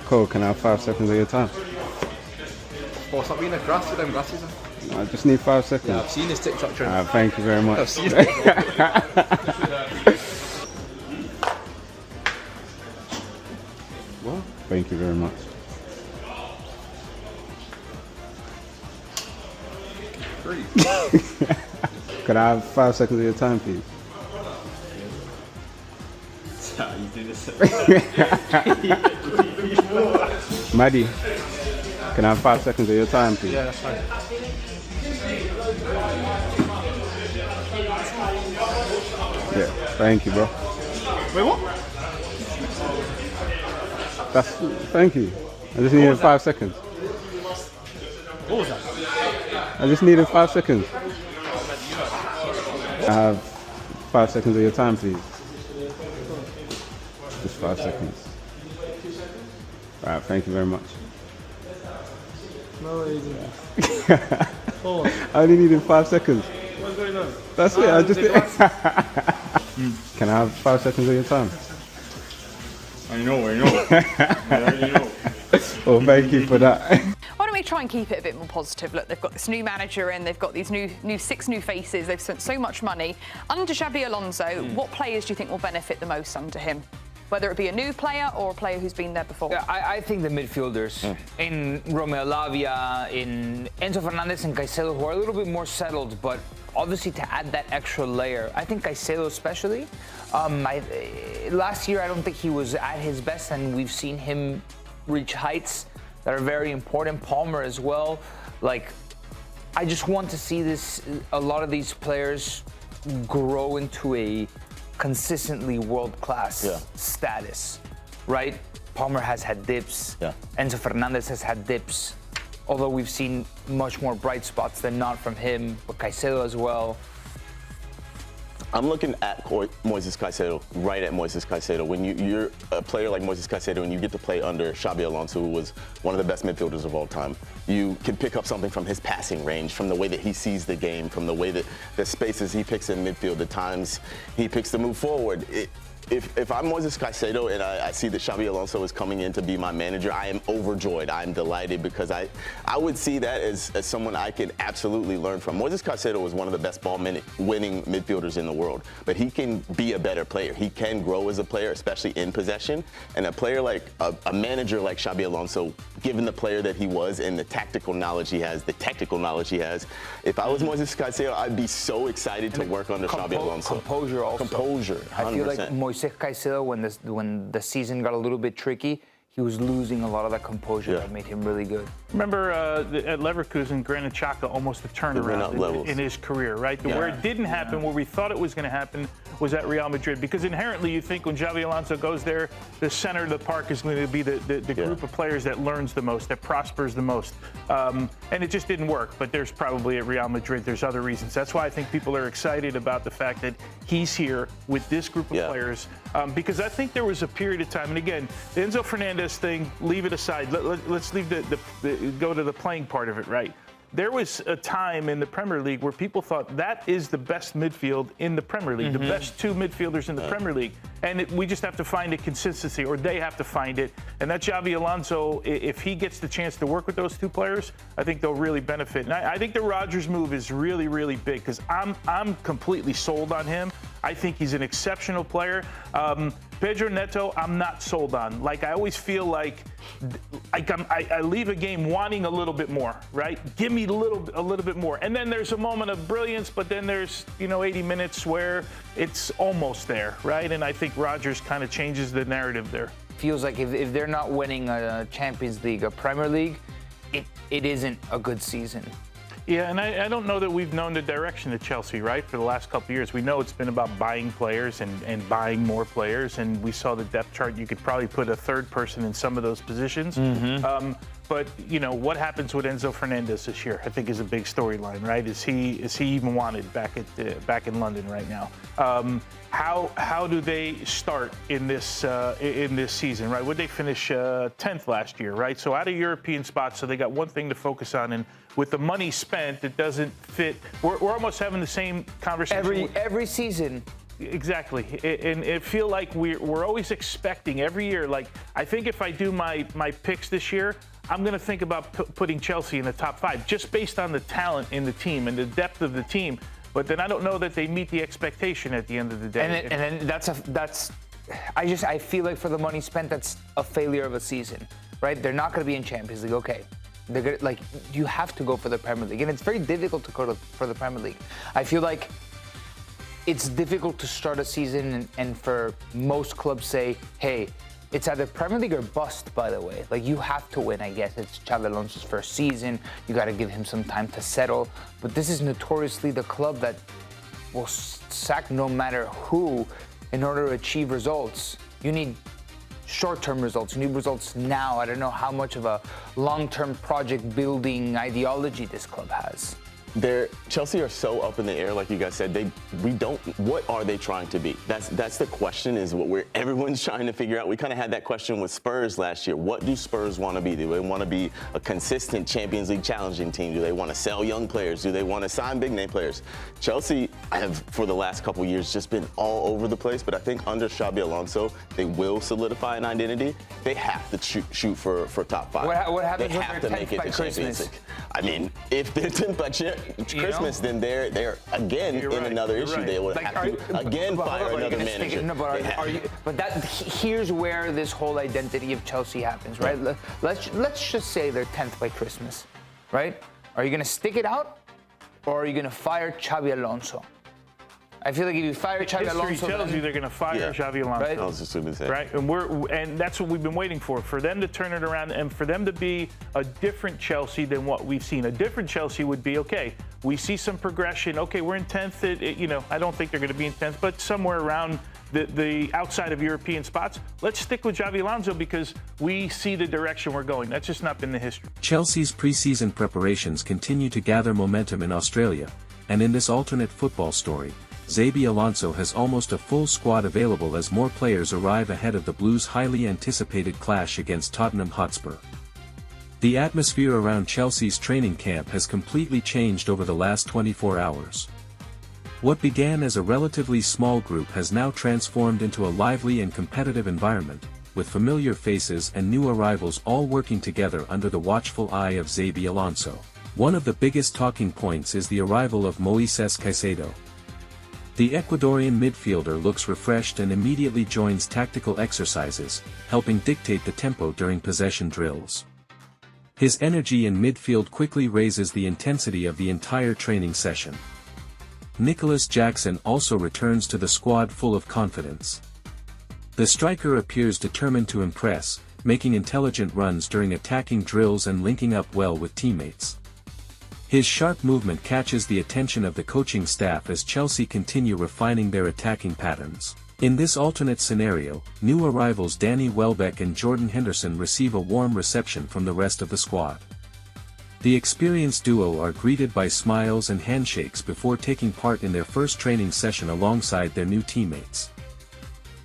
Cool, can I have 5 seconds of your time? Oh, stop being a grass with them glasses. I just need 5 seconds. Yeah, I've seen this TikTok trend. Thank you very much. I've seen it. What? Thank you very much. Could I have 5 seconds of your time, please? Maddie, can I have 5 seconds of your time, please? Yeah, that's fine. Yeah, thank you, bro. Wait, what? Thank you. I just needed 5 seconds. What was that? I just needed 5 seconds. I have 5 seconds of your time, please. Just 5 seconds. All right, thank you very much. No, it isn't. I only needed 5 seconds. What's going on? That's it. I just did. Can I have 5 seconds of your time? I know. I already know. Well, thank you for that. Why don't we try and keep it a bit more positive? Look, they've got this new manager in, they've got these new 6 new faces, they've spent so much money. Under Xabi Alonso, what players do you think will benefit the most under him? Whether it be a new player or a player who's been there before? Yeah, I think the midfielders in Romeo Lavia, in Enzo Fernandez and Caicedo, who are a little bit more settled, but obviously to add that extra layer. I think Caicedo especially. Last year, I don't think he was at his best, and we've seen him reach heights that are very important. Palmer as well. Like, I just want to see a lot of these players grow into a consistently world-class status, right? Palmer has had dips. Yeah. Enzo Fernandez has had dips, although we've seen much more bright spots than not from him, but Caicedo as well. I'm looking at Moisés Caicedo, right at Moisés Caicedo. When you're a player like Moisés Caicedo and you get to play under Xabi Alonso, who was one of the best midfielders of all time, you can pick up something from his passing range, from the way that he sees the game, from the way that the spaces he picks in midfield, the times he picks to move forward. If I'm Moisés Caicedo and I see that Xabi Alonso is coming in to be my manager, I am overjoyed. I am delighted because I would see that as someone I could absolutely learn from. Moisés Caicedo is one of the best ball-winning midfielders in the world, but he can be a better player. He can grow as a player, especially in possession. And a player like a manager like Xabi Alonso, given the player that he was and the tactical knowledge he has, the technical knowledge he has, if I was Moisés Caicedo, I'd be so excited to work under Xabi Alonso. Composure also. Composure, 100%. I feel like Moisés Caicedo, when the season got a little bit tricky, he was losing a lot of that composure that made him really good. Remember at Leverkusen, Granit Xhaka almost a turnaround in his career, right? Where it didn't happen, where we thought it was going to happen, was at Real Madrid. Because inherently, you think when Xabi Alonso goes there, the center of the park is going to be the group of players that learns the most, that prospers the most. And it just didn't work. But there's probably at Real Madrid, there's other reasons. That's why I think people are excited about the fact that he's here with this group of players. Because I think there was a period of time, and again, the Enzo Fernandez thing, leave it aside. Let's leave go to the playing part of it, right? There was a time in the Premier League where people thought that is the best midfield in the Premier League, the best 2 midfielders in the Premier League. And we just have to find a consistency, or they have to find it. And that Xabi Alonso, if he gets the chance to work with those 2 players, I think they'll really benefit. And I think the Rodgers move is really, really big because I'm completely sold on him. I think he's an exceptional player. Pedro Neto, I'm not sold on. Like, I always feel like I leave a game wanting a little bit more, right? Give me a little bit more. And then there's a moment of brilliance, but then there's, 80 minutes where it's almost there, right? And I think Rodgers kind of changes the narrative there. Feels like if they're not winning a Champions League, a Premier League, it isn't a good season. Yeah, and I don't know that we've known the direction of Chelsea, right, for the last couple of years. We know it's been about buying players and buying more players, and we saw the depth chart. You could probably put a third person in some of those positions. But, what happens with Enzo Fernandez this year, I think is a big storyline, right? Is he even wanted back in London right now? How do they start in this season, right? Would they finish 10th last year, right? So out of European spots, so they got one thing to focus on, and with the money spent, it doesn't fit. We're almost having the same conversation. Every season, Exactly, and it feel like we're always expecting every year. Like, I think if I do my picks this year, I'm going to think about putting Chelsea in the top 5 just based on the talent in the team and the depth of the team. But then I don't know that they meet the expectation at the end of the day. And then I feel like for the money spent, that's a failure of a season, right? They're not going to be in Champions League. Okay, they're gonna, like, you have to go for the Premier League, and it's very difficult to go for the Premier League. I feel like it's difficult to start a season and for most clubs say, hey, it's either Premier League or bust, by the way. Like, you have to win, I guess. It's Xabi Alonso's first season. You got to give him some time to settle. But this is notoriously the club that will sack no matter who in order to achieve results. You need short-term results. You need results now. I don't know how much of a long-term project building ideology this club has. Chelsea are so up in the air, like you guys said. What are they trying to be? That's the question. Is what everyone's trying to figure out. We kind of had that question with Spurs last year. What do Spurs want to be? Do they want to be a consistent Champions League challenging team? Do they want to sell young players? Do they want to sign big name players? Chelsea have, for the last couple of years, just been all over the place. But I think under Xabi Alonso, they will solidify an identity. They have to shoot for top 5. What happens they when have they're to make 10th it by to Champions Christmas? League. I mean, if they're 10th by Christmas, then they're again in another issue. They will have to again fire another manager. Here's where this whole identity of Chelsea happens, right? Let's just say they're 10th by Christmas, right? Are you going to stick it out, or are you going to fire Xabi Alonso? I feel like if you fire Xabi Alonso, history tells you they're going to fire Xabi Alonso. Right? I was just going to say. Right, and that's what we've been waiting for them to turn it around and for them to be a different Chelsea than what we've seen. A different Chelsea would be, okay, we see some progression. Okay, we're in 10th. I don't think they're going to be in 10th, but somewhere around the outside of European spots. Let's stick with Xabi Alonso because we see the direction we're going. That's just not been the history. Chelsea's pre-season preparations continue to gather momentum in Australia, and in this alternate football story, Xabi Alonso has almost a full squad available as more players arrive ahead of the Blues' highly anticipated clash against Tottenham Hotspur. The atmosphere around Chelsea's training camp has completely changed over the last 24 hours. What began as a relatively small group has now transformed into a lively and competitive environment, with familiar faces and new arrivals all working together under the watchful eye of Xabi Alonso. One of the biggest talking points is the arrival of Moisés Caicedo. The Ecuadorian midfielder looks refreshed and immediately joins tactical exercises, helping dictate the tempo during possession drills. His energy in midfield quickly raises the intensity of the entire training session. Nicolas Jackson also returns to the squad full of confidence. The striker appears determined to impress, making intelligent runs during attacking drills and linking up well with teammates. His sharp movement catches the attention of the coaching staff as Chelsea continue refining their attacking patterns. In this alternate scenario, new arrivals Danny Welbeck and Jordan Henderson receive a warm reception from the rest of the squad. The experienced duo are greeted by smiles and handshakes before taking part in their first training session alongside their new teammates.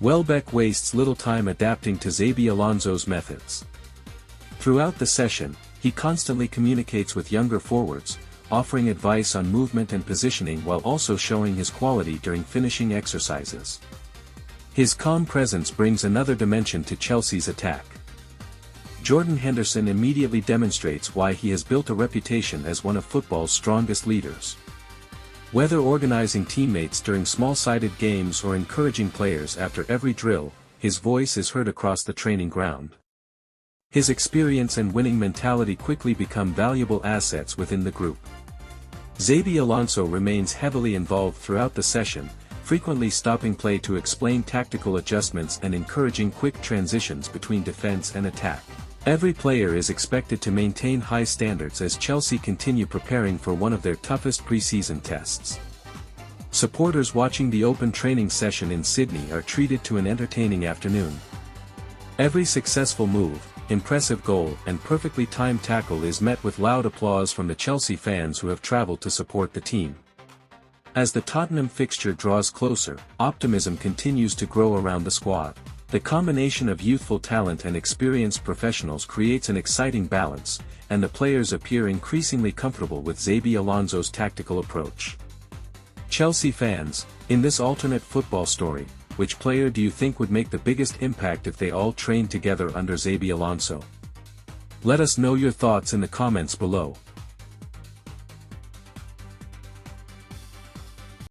Welbeck wastes little time adapting to Xabi Alonso's methods. Throughout the session, he constantly communicates with younger forwards, offering advice on movement and positioning while also showing his quality during finishing exercises. His calm presence brings another dimension to Chelsea's attack. Jordan Henderson immediately demonstrates why he has built a reputation as one of football's strongest leaders. Whether organizing teammates during small-sided games or encouraging players after every drill, his voice is heard across the training ground. His experience and winning mentality quickly become valuable assets within the group. Xabi Alonso remains heavily involved throughout the session, frequently stopping play to explain tactical adjustments and encouraging quick transitions between defense and attack. Every player is expected to maintain high standards as Chelsea continue preparing for one of their toughest pre-season tests. Supporters watching the open training session in Sydney are treated to an entertaining afternoon. Every successful move, impressive goal and perfectly timed tackle is met with loud applause from the Chelsea fans who have traveled to support the team. As the Tottenham fixture draws closer, optimism continues to grow around the squad. The combination of youthful talent and experienced professionals creates an exciting balance, and the players appear increasingly comfortable with Xabi Alonso's tactical approach. Chelsea fans, in this alternate football story, which player do you think would make the biggest impact if they all trained together under Xabi Alonso? Let us know your thoughts in the comments below.